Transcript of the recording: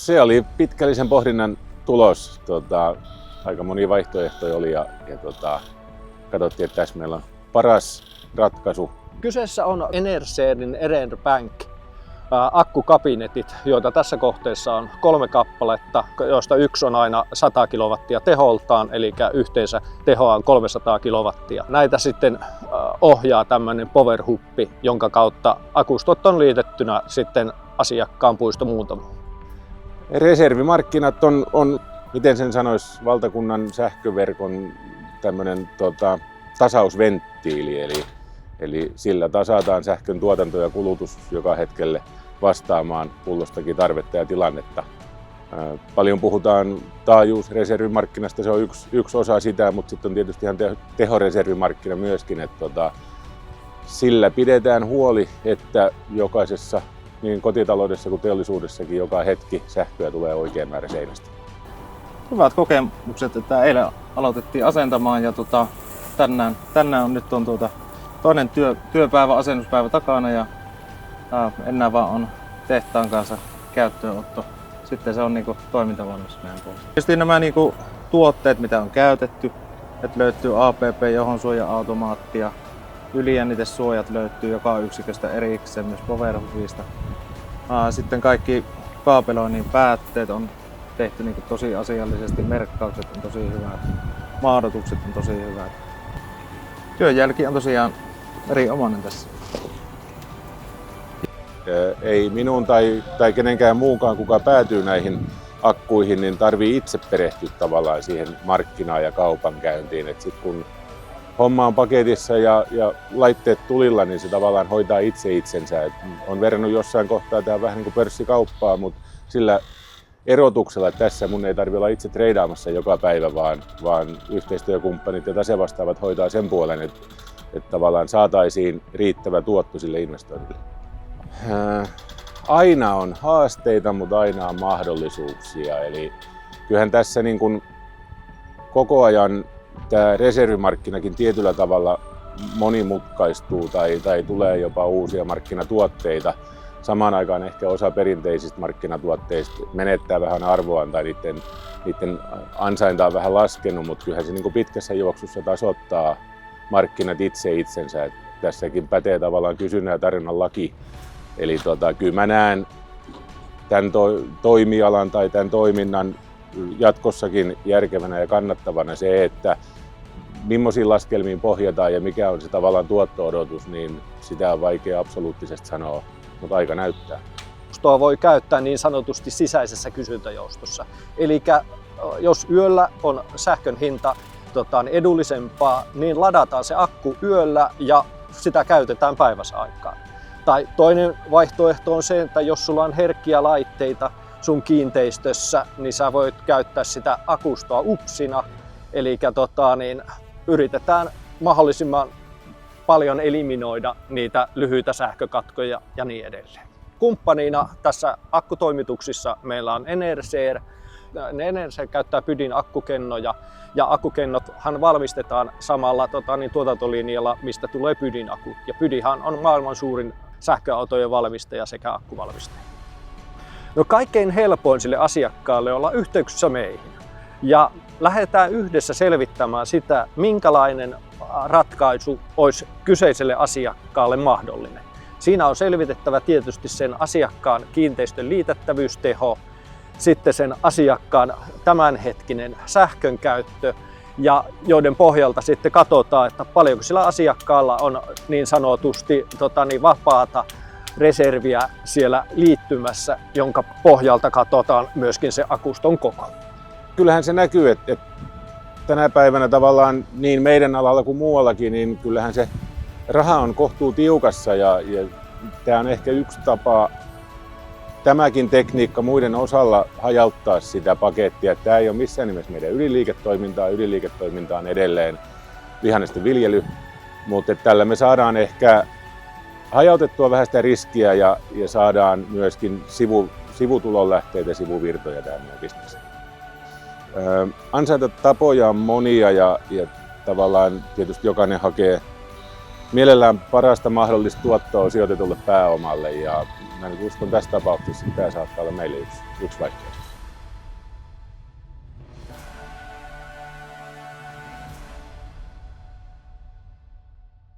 Se oli pitkällisen pohdinnan tulos. Aika monia vaihtoehtoja oli ja katsottiin, että tässä meillä on paras ratkaisu. Kyseessä on Enerserin Enerbank akkukabinetit, joita tässä kohteessa on 3 kappaletta, joista yksi on aina 100 kilowattia teholtaan, eli yhteensä tehoa on 300 kilowattia. Näitä sitten ohjaa tämmöinen powerhuppi, jonka kautta akustot on liitettynä sitten asiakkaan puistomuuntamoon. Reservimarkkinat on miten sen sanoisi, valtakunnan sähköverkon tämmöinen tasausventtiili, eli sillä tasataan sähkön tuotanto ja kulutus joka hetkelle vastaamaan kulloistakin tarvetta ja tilannetta. Paljon puhutaan taajuusreservimarkkinasta, se on yksi osa sitä, mutta sitten on tietysti ihan tehoreservimarkkina myöskin, että sillä pidetään huoli, että jokaisessa niin kotitaloudessa kuin teollisuudessakin joka hetki sähköä tulee oikein määrä seinästä. Hyvät kokemukset, että eilen aloitettiin asentamaan ja tänään on nyt toinen työpäivä, asennuspäivä takana ja enää vaan on tehtaan kanssa käyttöönotto. Sitten se on niinku toimintavalmis meidän puolesta. Tietysti nämä niinku tuotteet, mitä on käytetty, että löytyy APP, johonsuoja-automaattia, ylijännitesuojat löytyy joka yksiköstä erikseen, myös powerhubista. Sitten kaikki kaapeloinnin päätteet on tehty niinku tosi asiallisesti, merkkaukset on tosi hyvät, maadotukset on tosi hyvät. Työnjälki on tosiaan erinomainen tässä. Ei minun tai kenenkään muunkaan, kuka päätyy näihin akkuihin, niin tarvii itse perehtyä tavallaan siihen markkinaan ja kaupankäyntiin. Et sit kun homma on paketissa ja laitteet tulilla, niin se tavallaan hoitaa itse itsensä. Et on verrannut jossain kohtaa tää vähän niin kuin pörssikauppaa, mutta sillä erotuksella, että tässä mun ei tarvitse olla itse treidaamassa joka päivä, vaan yhteistyökumppanit ja tasevastaavat hoitaa sen puolen, että tavallaan saataisiin riittävä tuotto sille investoinnille. Aina on haasteita, mutta aina on mahdollisuuksia. Eli kyllähän tässä niin kuin koko ajan tämä reservimarkkinakin tietyllä tavalla monimutkaistuu tai tulee jopa uusia markkinatuotteita. Samaan aikaan ehkä osa perinteisistä markkinatuotteista menettää vähän arvoaan tai niiden ansainta on vähän laskenut, mutta kyllähän se niin kuin pitkässä juoksussa tasoittaa markkinat itse itsensä. Et tässäkin pätee tavallaan kysynnän ja tarjonnan laki. Eli kyllä mä näen tämän toimialan tai tämän toiminnan jatkossakin järkevänä ja kannattavana se, että millaisiin laskelmiin pohjataan ja mikä on se tavallaan tuotto-odotus, niin sitä on vaikea absoluuttisesti sanoa, mutta aika näyttää. Joustoa voi käyttää niin sanotusti sisäisessä kysyntäjoustossa. Eli jos yöllä on sähkön hinta edullisempaa, niin ladataan se akku yöllä ja sitä käytetään päiväsaikaan. Tai toinen vaihtoehto on se, että jos sulla on herkkiä laitteita sun kiinteistössä, niin sä voit käyttää sitä akustoa upsina. Eli yritetään mahdollisimman paljon eliminoida niitä lyhyitä sähkökatkoja ja niin edelleen. Kumppanina tässä akkutoimituksissa meillä on Enerser. Enerser käyttää Pydin akkukennoja ja akkukennothan valmistetaan samalla tuotantolinjalla, mistä tulee Pydin akut. Ja Pydihan on maailman suurin sähköautojen valmistaja sekä akkuvalmistaja. No kaikkein helpoin sille asiakkaalle olla yhteyksissä meihin ja lähdetään yhdessä selvittämään sitä, minkälainen ratkaisu olisi kyseiselle asiakkaalle mahdollinen. Siinä on selvitettävä tietysti sen asiakkaan kiinteistön liitettävyysteho, sitten sen asiakkaan tämänhetkinen sähkön käyttö ja joiden pohjalta sitten katsotaan, että paljonko sillä asiakkaalla on niin sanotusti vapaata reserviä siellä liittymässä, jonka pohjalta katsotaan myöskin se akuston koko. Kyllähän se näkyy, että tänä päivänä tavallaan niin meidän alalla kuin muuallakin, niin kyllähän se raha on kohtuu tiukassa ja tämä on ehkä yksi tapa tämäkin tekniikka muiden osalla hajauttaa sitä pakettia. Tämä ei ole missään nimessä meidän ydinliiketoimintaa. Ydinliiketoiminta on edelleen vihannesten viljely, mutta tällä me saadaan ehkä hajautettua vähän sitä riskiä ja saadaan myöskin sivutulonlähteitä ja sivuvirtoja tähän meidän bisnekseen. Ansaintatapoja on monia ja tavallaan tietysti jokainen hakee mielellään parasta mahdollista tuottoa sijoitetulle pääomalle, ja mä nyt uskon tässä tapauksessa, että tämä saattaa olla meille yksi vaihtoehto.